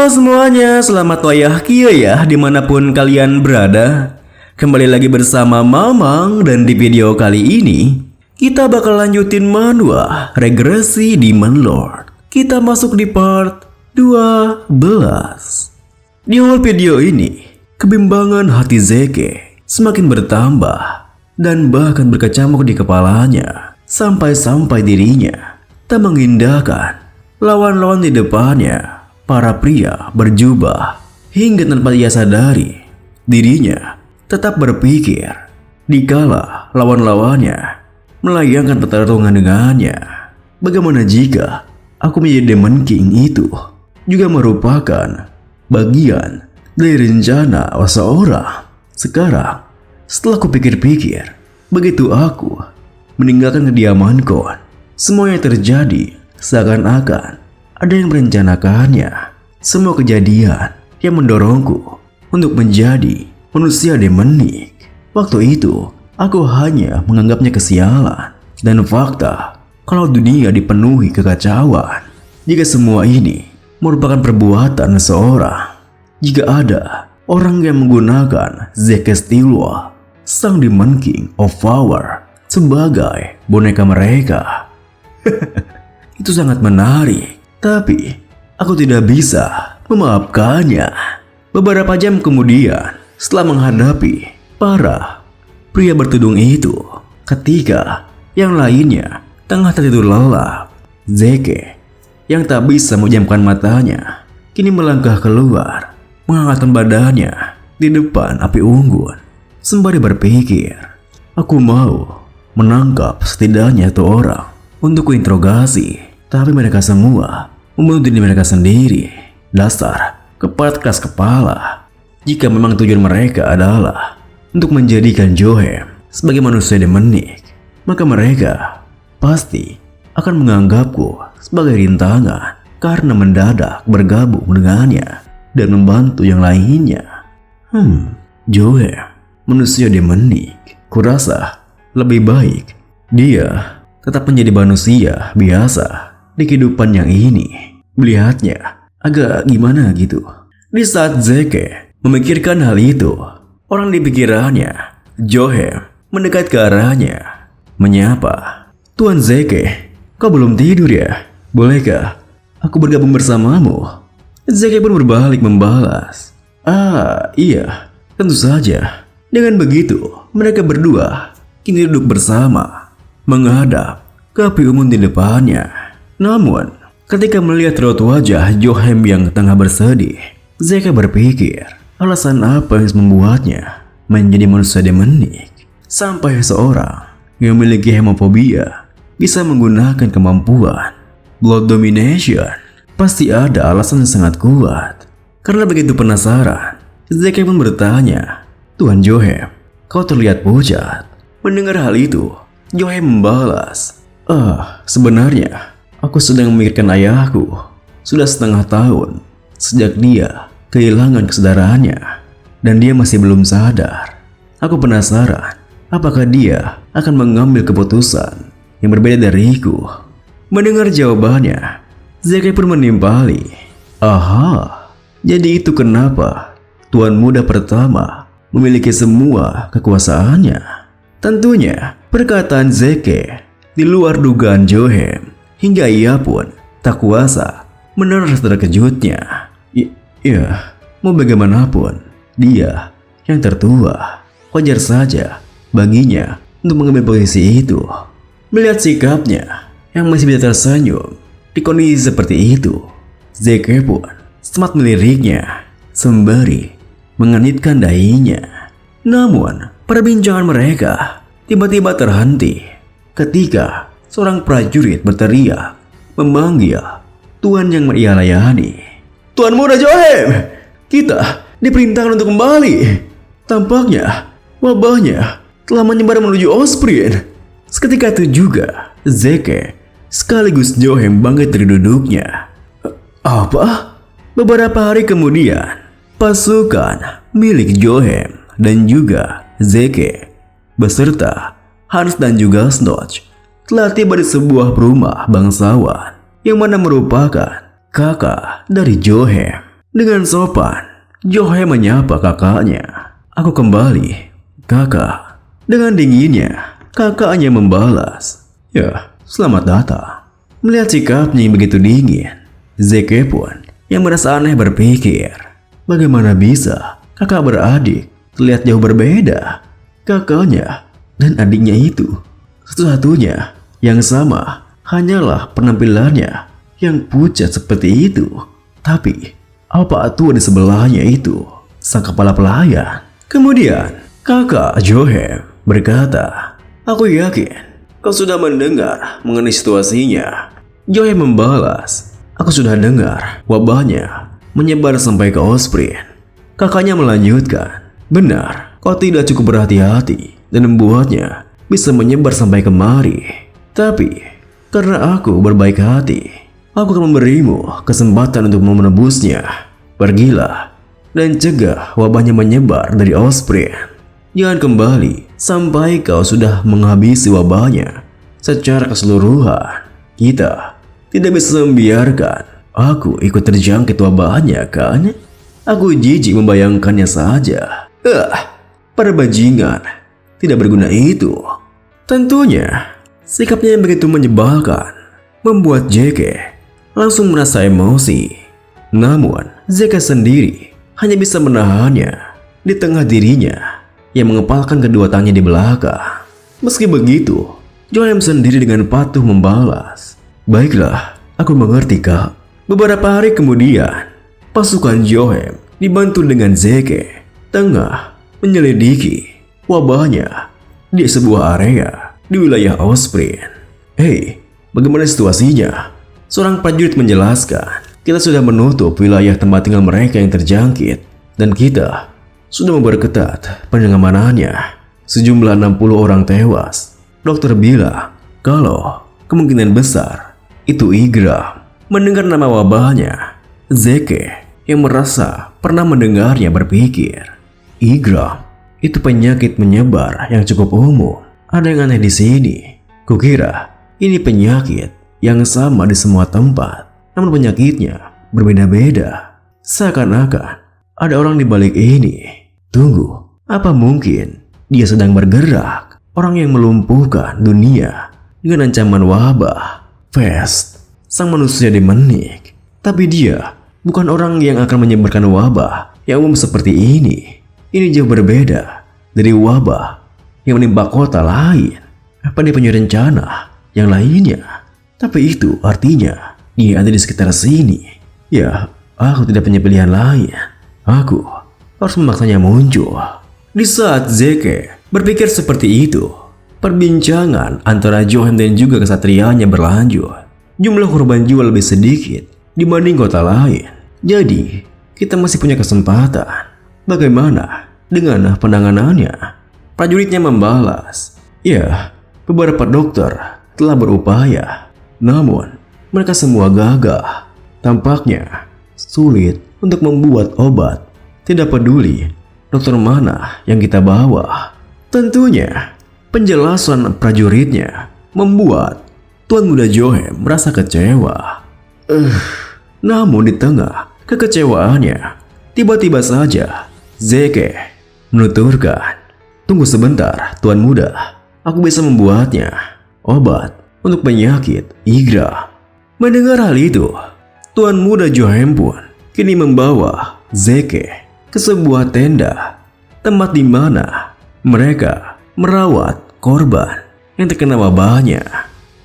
Halo semuanya, selamat wayah kia ya dimanapun kalian berada. Kembali lagi bersama Mamang dan di video kali ini kita bakal lanjutin manhwa regresi Demon Lord. Kita masuk di part 12. Di awal video ini, kebimbangan hati Zeke semakin bertambah dan bahkan berkecamuk di kepalanya sampai-sampai dirinya tak mengindahkan lawan-lawan di depannya. Para pria berjubah hingga tanpa ia sadari dirinya tetap berpikir dikala lawan-lawannya melayangkan pertarungan dengannya. Bagaimana jika aku menjadi Demon King itu juga merupakan bagian dari rencana seseorang. Sekarang setelah kupikir-pikir, begitu aku meninggalkan kediamanku, semuanya terjadi seakan-akan ada yang merencanakannya. Semua kejadian yang mendorongku untuk menjadi manusia demonik. Waktu itu, aku hanya menganggapnya kesialan dan fakta kalau dunia dipenuhi kekacauan. Jika semua ini merupakan perbuatan seseorang, jika ada orang yang menggunakan Zeke Stillwell, sang Demon King of Power, sebagai boneka mereka, itu sangat menarik. Tapi aku tidak bisa memaafkannya. Beberapa jam kemudian, setelah menghadapi para pria bertudung itu, ketika yang lainnya tengah tertidur lelap, Zeke yang tak bisa memejamkan matanya kini melangkah keluar, mengangkatkan badannya di depan api unggun sembari berpikir, aku mau menangkap setidaknya satu orang untuk kuinterogasi. Tapi mereka semua membunuh diri mereka sendiri. Dasar keparat keras kepala. Jika memang tujuan mereka adalah untuk menjadikan Johem sebagai manusia demonik, maka mereka pasti akan menganggapku sebagai rintangan karena mendadak bergabung dengannya dan membantu yang lainnya. Johem, manusia demonik. Kurasa lebih baik dia tetap menjadi manusia biasa di kehidupan yang ini. Melihatnya agak gimana gitu. Di saat Zeke memikirkan hal itu, orang di pikirannya, Johem, mendekat ke arahnya, menyapa. Tuan Zeke, kau belum tidur ya? Bolehkah aku bergabung bersamamu? Zeke pun berbalik membalas. Iya, tentu saja. Dengan begitu, mereka berdua kini duduk bersama, menghadap ke api unggun di depannya. Namun, ketika melihat raut wajah Johem yang tengah bersedih, Zeke berpikir alasan apa yang membuatnya menjadi manusia demonik. Sampai seorang yang memiliki hemofobia bisa menggunakan kemampuan blood domination. Pasti ada alasan yang sangat kuat. Karena begitu penasaran, Zeke pun bertanya, Tuan Johem, kau terlihat pucat. Mendengar hal itu, Johem membalas, sebenarnya aku sedang memikirkan ayahku. Sudah setengah tahun sejak dia kehilangan kesadarannya dan dia masih belum sadar. Aku penasaran apakah dia akan mengambil keputusan yang berbeda dariku. Mendengar jawabannya, Zeke pun menimpali. Jadi itu kenapa Tuan Muda pertama memiliki semua kekuasaannya. Tentunya perkataan Zeke di luar dugaan Johem, hingga ia pun tak kuasa menahan rasa terkejutnya. Iya, mau bagaimanapun, dia yang tertua. Wajar saja baginya untuk mengambil posisi itu. Melihat sikapnya yang masih bisa tersenyum di kondisi seperti itu, Zeke pun sempat meliriknya sembari menganitkan dahinya. Namun, perbincangan mereka tiba-tiba terhenti ketika seorang prajurit berteriak memanggil tuan yang ia layani. Tuan Muda Johem, kita diperintahkan untuk kembali. Tampaknya wabahnya telah menyebar menuju Osprey. Seketika itu juga Zeke sekaligus Johem bangkit dari duduknya. Apa? Beberapa hari kemudian, pasukan milik Johem dan juga Zeke beserta Hans dan juga Snotch telah tiba di sebuah rumah bangsawan yang mana merupakan kakak dari Johem. Dengan sopan, Johe menyapa kakaknya. Aku kembali, kakak. Dengan dinginnya, kakaknya membalas, ya, selamat datang. Melihat sikapnya yang begitu dingin, Zeke pun yang merasa aneh berpikir, bagaimana bisa kakak beradik terlihat jauh berbeda? Kakaknya dan adiknya itu satu-satunya yang sama hanyalah penampilannya yang pucat seperti itu. Tapi apa tua di sebelahnya itu sang kepala pelayan? Kemudian kakak Johe berkata, aku yakin kau sudah mendengar mengenai situasinya. Johe membalas, aku sudah dengar wabahnya menyebar sampai ke Osprey. Kakaknya melanjutkan, benar, kau tidak cukup berhati-hati dan membuatnya bisa menyebar sampai kemari. Tapi karena aku berbaik hati, aku akan memberimu kesempatan untuk menebusnya. Pergilah dan cegah wabahnya menyebar dari Osprey. Jangan kembali sampai kau sudah menghabisi wabahnya secara keseluruhan. Kita tidak bisa membiarkan aku ikut terjangkit wabahnya, kan? Aku jijik membayangkannya saja. Para bajingan tidak berguna itu. Tentunya sikapnya yang begitu menyebalkan membuat Zeke langsung merasa emosi. Namun Zeke sendiri hanya bisa menahannya di tengah dirinya yang mengepalkan kedua tangannya di belakang. Meski begitu, Johem sendiri dengan patuh membalas, baiklah, aku mengerti kak. Beberapa hari kemudian, pasukan Johem dibantu dengan Zeke tengah menyelidiki wabahnya di sebuah area di wilayah Osprey. Hei, bagaimana situasinya? Seorang prajurit menjelaskan, kita sudah menutup wilayah tempat tinggal mereka yang terjangkit dan kita sudah memperketat pengamanannya. Sejumlah 60 orang tewas. Dokter bilang kalau kemungkinan besar itu Igram. Mendengar nama wabahnya, Zeke yang merasa pernah mendengarnya berpikir, Igram itu penyakit menyebar yang cukup umum. Ada yang aneh di sini. Kukira ini penyakit yang sama di semua tempat, namun penyakitnya berbeda-beda. Seakan-akan ada orang di balik ini. Tunggu, apa mungkin dia sedang bergerak? Orang yang melumpuhkan dunia dengan ancaman wabah. Fest, sang manusia demonik. Tapi dia bukan orang yang akan menyebarkan wabah yang umum seperti ini. Ini jauh berbeda dari wabah yang menimpa kota lain. Apa dia punya rencana yang lainnya? Tapi itu artinya dia ada di sekitar sini. Ya, aku tidak punya pilihan lain. Aku harus memaksanya muncul. Di saat Zeke berpikir seperti itu, perbincangan antara Johem dan juga kesatrianya berlanjut. Jumlah korban jiwa lebih sedikit dibanding kota lain. Jadi, kita masih punya kesempatan. Bagaimana dengan penanganannya? Prajuritnya membalas, ya, beberapa dokter telah berupaya. Namun, mereka semua gagah. Tampaknya sulit untuk membuat obat. Tidak peduli dokter mana yang kita bawa. Tentunya penjelasan prajuritnya membuat Tuan Muda Johem merasa kecewa. Namun di tengah kekecewaannya, tiba-tiba saja Zeke menuturkan, tunggu sebentar Tuan Muda, aku bisa membuatnya obat untuk penyakit Igram. Mendengar hal itu, Tuan Muda Johem pun kini membawa Zeke ke sebuah tenda, tempat di mana mereka merawat korban yang terkena wabahnya.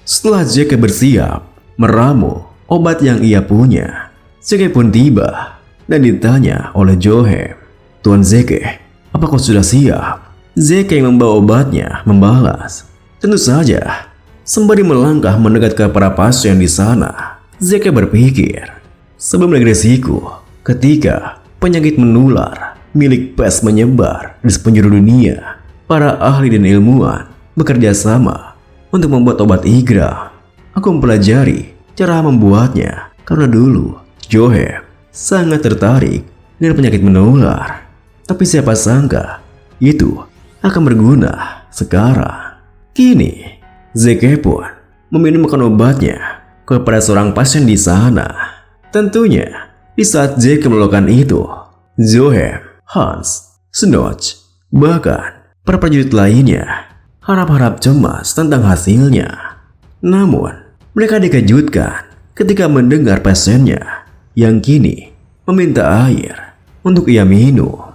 Setelah Zeke bersiap meramu obat yang ia punya, Zeke pun tiba dan ditanya oleh Johem, Tuan Zeke, apa kau sudah siap? Zeke yang membawa obatnya membalas, tentu saja. Sembari melangkah mendekat ke para pasien di sana, Zeke berpikir, sebelum regresiku, ketika penyakit menular milik pes menyebar di sepenjuru dunia, para ahli dan ilmuwan bekerja sama untuk membuat obat Igram. Aku mempelajari cara membuatnya karena dulu Johem sangat tertarik dengan penyakit menular. Tapi siapa sangka itu akan berguna sekarang. Kini Zeke pun meminumkan obatnya kepada seorang pasien di sana. Tentunya Di saat Zeke melakukan itu, Zohem, Hans, Snatch, bahkan para prajurit lainnya harap-harap cemas tentang hasilnya. Namun, mereka dikejutkan ketika mendengar pasiennya yang kini meminta air untuk ia minum.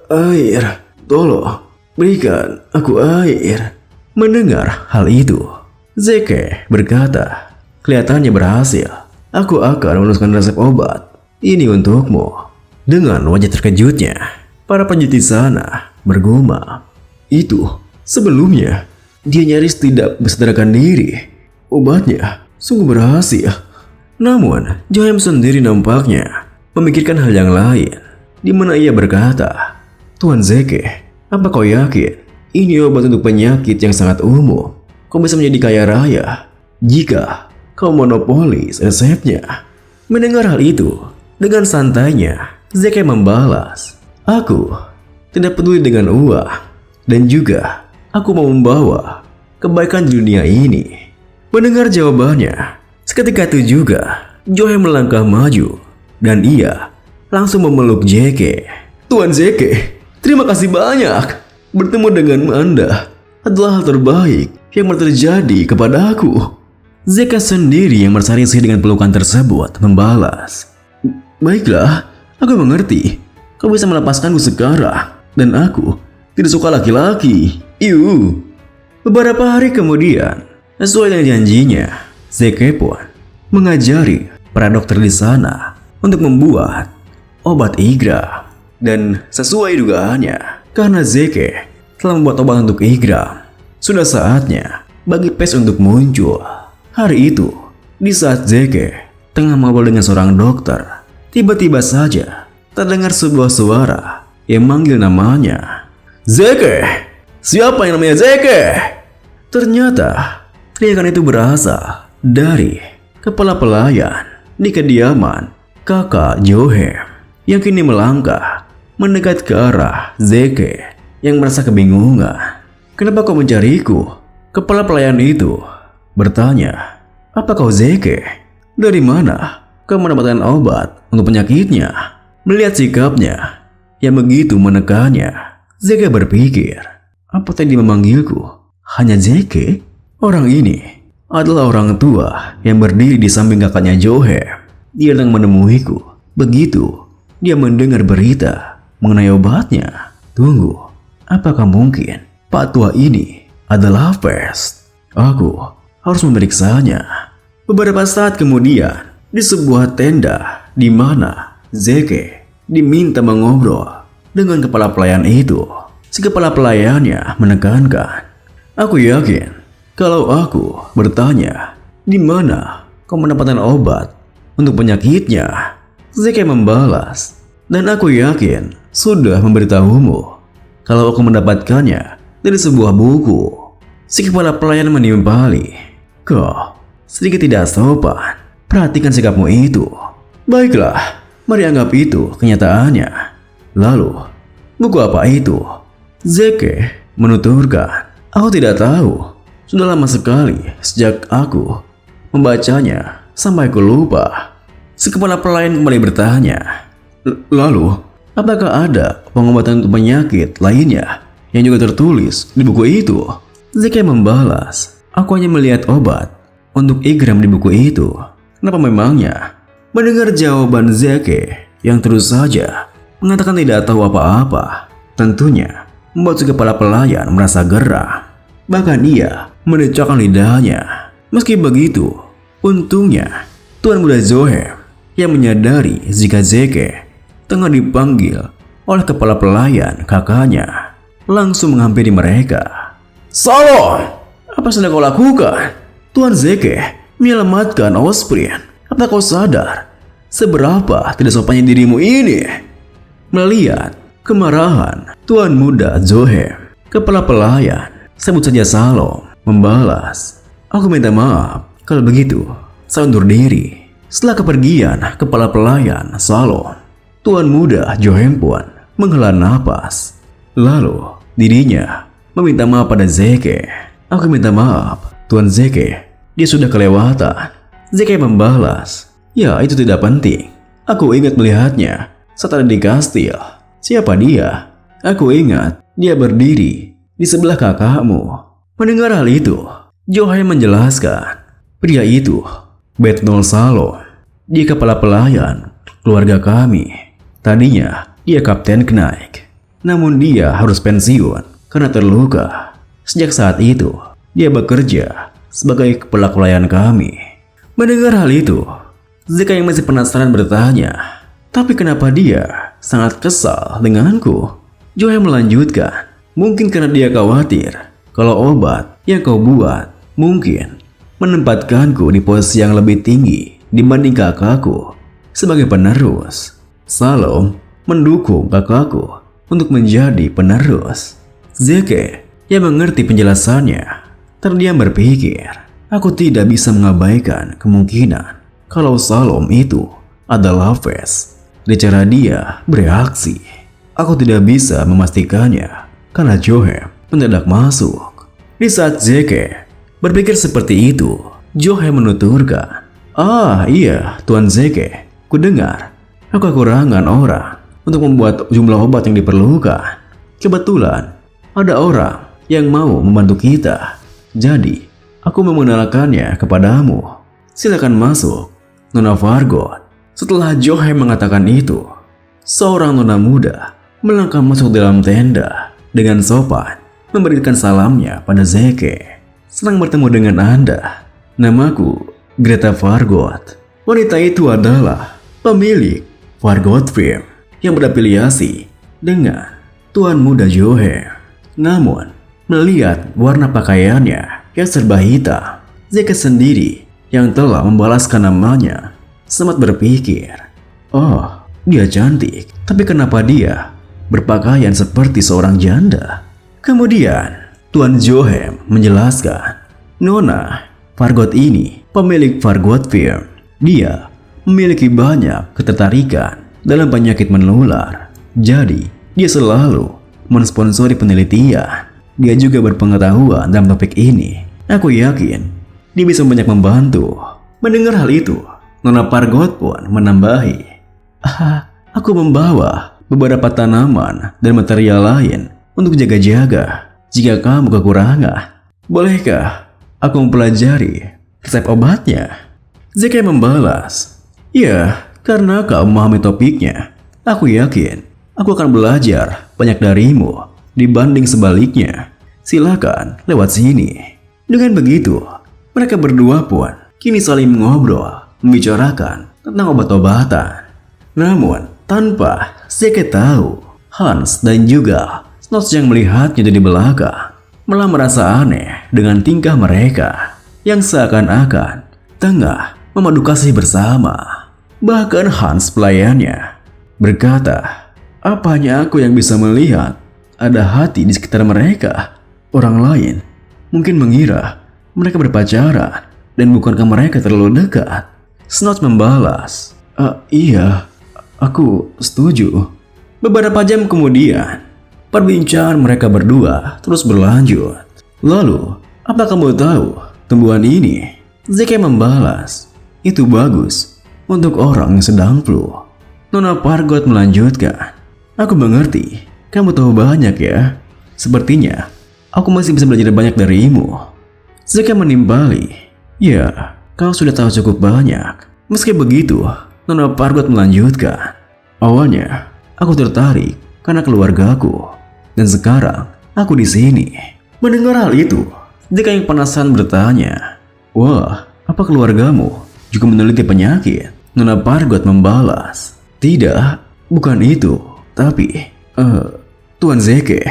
Air, tolong berikan aku air. Mendengar hal itu, Zeke berkata, kelihatannya berhasil. Aku akan menuliskan resep obat ini untukmu. Dengan wajah terkejutnya, para prajurit di sana bergumam. Itu sebelumnya dia nyaris tidak bersadarkan diri. Obatnya sungguh berhasil. Namun, Zohem sendiri nampaknya memikirkan hal yang lain, di mana ia berkata, Tuan Zeke, apa kau yakin ini obat untuk penyakit yang sangat umum? Kau bisa menjadi kaya raya jika kau monopolis resepnya. Mendengar hal itu, dengan santainya Zeke membalas, aku tidak peduli dengan uang, dan juga aku mau membawa kebaikan di dunia ini. Mendengar jawabannya, seketika itu juga Zohem melangkah maju dan ia langsung memeluk Zeke. Tuan Zeke, terima kasih banyak. Bertemu dengan Anda adalah hal terbaik yang pernah terjadi kepadaku. Zeke sendiri yang merasa risih dengan pelukan tersebut membalas, baiklah, aku mengerti. Kau bisa melepaskanku sekarang, dan aku tidak suka laki-laki. Iu. Beberapa hari kemudian, sesuai dengan janjinya, Zeke pun mengajari para dokter di sana untuk membuat obat Igram. Dan sesuai dugaannya, karena Zeke telah membuat obat untuk Igram, sudah saatnya bagi Pes untuk muncul. Hari itu, di saat Zeke tengah ngobrol dengan seorang dokter, tiba-tiba saja terdengar sebuah suara yang manggil namanya. Zeke! Siapa yang namanya Zeke? Ternyata teriakan itu berasal dari kepala pelayan di kediaman kakak Zohem yang kini melangkah mendekat ke arah Zeke yang merasa kebingungan. Kenapa kau mencariku? Kepala pelayan itu bertanya, apa kau Zeke? Dari mana kau mendapatkan obat untuk penyakitnya? Melihat sikapnya yang begitu menekannya, Zeke berpikir, apa tadi memanggilku hanya Zeke? Orang ini adalah orang tua yang berdiri di samping kakaknya Zohem. Dia datang menemuiku. Begitu dia mendengar berita mengenai obatnya. Tunggu, apakah mungkin Pak tua ini adalah Pes? Aku harus memeriksanya. Beberapa saat kemudian, di sebuah tenda di mana Zeke diminta mengobrol dengan kepala pelayan itu, si kepala pelayannya menekankan, aku yakin kalau aku bertanya di mana kau mendapatkan obat untuk penyakitnya, Zeke membalas, dan aku yakin sudah memberitahumu kalau aku mendapatkannya dari sebuah buku. Si kepala pelayan menimpali, kau sedikit tidak sopan. Perhatikan sikapmu itu. Baiklah, mari anggap itu kenyataannya. Lalu, buku apa itu? Zeke menuturkan, aku tidak tahu. Sudah lama sekali sejak aku membacanya sampai aku lupa. Si kepala pelayan kembali bertanya, lalu, apakah ada pengobatan untuk penyakit lainnya yang juga tertulis di buku itu? Zeke membalas, aku hanya melihat obat untuk Igram di buku itu. Kenapa memangnya? Mendengar jawaban Zeke yang terus saja mengatakan tidak tahu apa-apa, tentunya membuat si kepala pelayan merasa gerah. Bahkan ia mendecakkan lidahnya. Meski begitu, untungnya Tuan Muda Zohem yang menyadari jika Zeke tengah dipanggil oleh kepala pelayan kakaknya langsung menghampiri mereka. Salon, apa sedang kau lakukan? Tuan Zeke menyelamatkan Osprey. Apa kau sadar seberapa tidak sopannya dirimu ini? Melihat kemarahan Tuan Muda Zohem, kepala pelayan, sebut saja Salom, membalas, aku minta maaf. Kalau begitu, saya undur diri. Setelah kepergian kepala pelayan Salom, Tuan Muda Zohem pun menghela napas. Lalu dirinya meminta maaf pada Zeke. Aku minta maaf, Tuan Zeke. Dia sudah kelewatan. Zeke membalas, ya itu tidak penting. Aku ingat melihatnya saat ada di kastil. Siapa dia? Aku ingat dia berdiri di sebelah kakakmu. Mendengar hal itu, Johei menjelaskan. Pria itu, Bethnol Salom. Dia kepala pelayan keluarga kami. Tadinya dia kapten Knight. Namun dia harus pensiun karena terluka. Sejak saat itu, dia bekerja sebagai kepala pelayan kami. Mendengar hal itu, Zeka yang masih penasaran bertanya, tapi kenapa dia sangat kesal denganku? Johei melanjutkan, mungkin karena dia khawatir kalau obat yang kau buat mungkin menempatkanku di posisi yang lebih tinggi dibanding kakakku sebagai penerus. Salom mendukung kakakku untuk menjadi penerus. Zeke yang mengerti penjelasannya terdiam berpikir, aku tidak bisa mengabaikan kemungkinan kalau Salom itu adalah Ves. Dari cara dia bereaksi, aku tidak bisa memastikannya karena Johei mendadak masuk. Di saat Zeke berpikir seperti itu, Johei menuturkan, iya Tuan Zeke, ku dengar aku kekurangan orang untuk membuat jumlah obat yang diperlukan. Kebetulan ada orang yang mau membantu kita, jadi aku mengenalkannya kepadamu. Silakan masuk, Nona Fargot. Setelah Johei mengatakan itu, seorang nona muda melangkah masuk dalam tenda dengan sopan, memberikan salamnya pada Zeke. Senang bertemu dengan Anda. Namaku Greta Fargot. Wanita itu adalah pemilik Fargot Firm yang berafiliasi dengan Tuan Muda Johei. Namun, melihat warna pakaiannya yang serba hitam, Zeke sendiri yang telah membalaskan namanya sempat berpikir, oh, dia cantik, tapi kenapa dia berpakaian seperti seorang janda? Kemudian, Tuan Johei menjelaskan, Nona Fargot ini pemilik Fargot Firm. Dia memiliki banyak ketertarikan dalam penyakit menular. Jadi, dia selalu mensponsori penelitian. Dia juga berpengetahuan dalam topik ini. Aku yakin dia bisa banyak membantu. Mendengar hal itu, Nona Fargot pun menambahi, aku membawa beberapa tanaman dan material lain untuk jaga-jaga jika kamu kekurangan. Bolehkah aku mempelajari resep obatnya? Zeke membalas, ya, karena kau memahami topiknya, aku yakin aku akan belajar banyak darimu dibanding sebaliknya. Silakan lewat sini. Dengan begitu, mereka berdua pun kini saling mengobrol, membicarakan tentang obat-obatan. Namun, tanpa Zeke tahu, Hans dan juga Snots yang melihatnya dari belakang malah merasa aneh dengan tingkah mereka yang seakan-akan tengah memadu kasih bersama. Bahkan Hans pelayannya berkata, apanya aku yang bisa melihat ada hati di sekitar mereka? Orang lain mungkin mengira mereka berpacaran dan bukankah mereka terlalu dekat? Snots membalas, iya, aku setuju. Beberapa jam kemudian, perbincangan mereka berdua terus berlanjut. Lalu, apa kamu tahu tumbuhan ini? Zeke membalas, itu bagus untuk orang yang sedang flu. Nona Fargot melanjutkan, aku mengerti, kamu tahu banyak ya. Sepertinya, aku masih bisa belajar banyak darimu. Zeke menimbali, ya, kau sudah tahu cukup banyak. Meski begitu, Nona Fargot melanjutkan, awalnya aku tertarik karena keluargaku, dan sekarang aku di sini. Mendengar hal itu, Zeke yang penasaran bertanya, wah, apa keluargamu juga meneliti penyakit? Nona Fargot membalas, tidak, bukan itu, tapi, Tuan Zeke,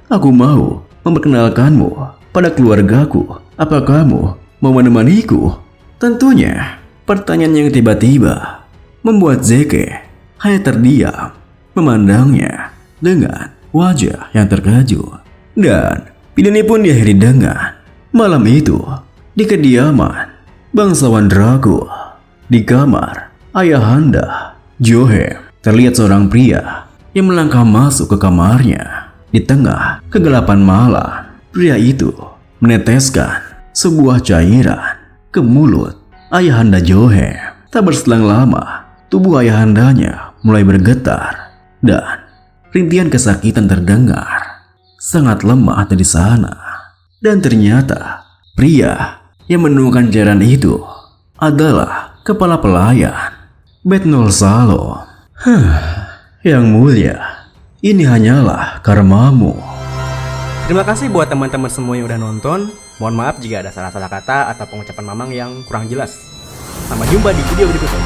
aku mau memperkenalkanmu pada keluargaku. Apa kamu mau menemaniku? Tentunya, pertanyaan yang tiba-tiba membuat Zeke hanya terdiam, memandangnya dengan wajah yang terkejut. Dan video ini pun diakhiri dengan malam itu di kediaman bangsawan Dracul. Di kamar ayahanda Johei terlihat seorang pria yang melangkah masuk ke kamarnya. Di tengah kegelapan malam, pria itu meneteskan sebuah cairan ke mulut ayahanda Johei. Tak berselang lama, tubuh ayahandanya mulai bergetar dan rintihan kesakitan terdengar. Sangat lemah dari sana. Dan ternyata pria yang menemukan jaran itu adalah kepala pelayan Betnol Salo. Yang mulia, ini hanyalah karmamu. Terima kasih buat teman-teman semua yang udah nonton. Mohon maaf jika ada salah-salah kata atau pengucapan Mamang yang kurang jelas. Sampai jumpa di video berikutnya.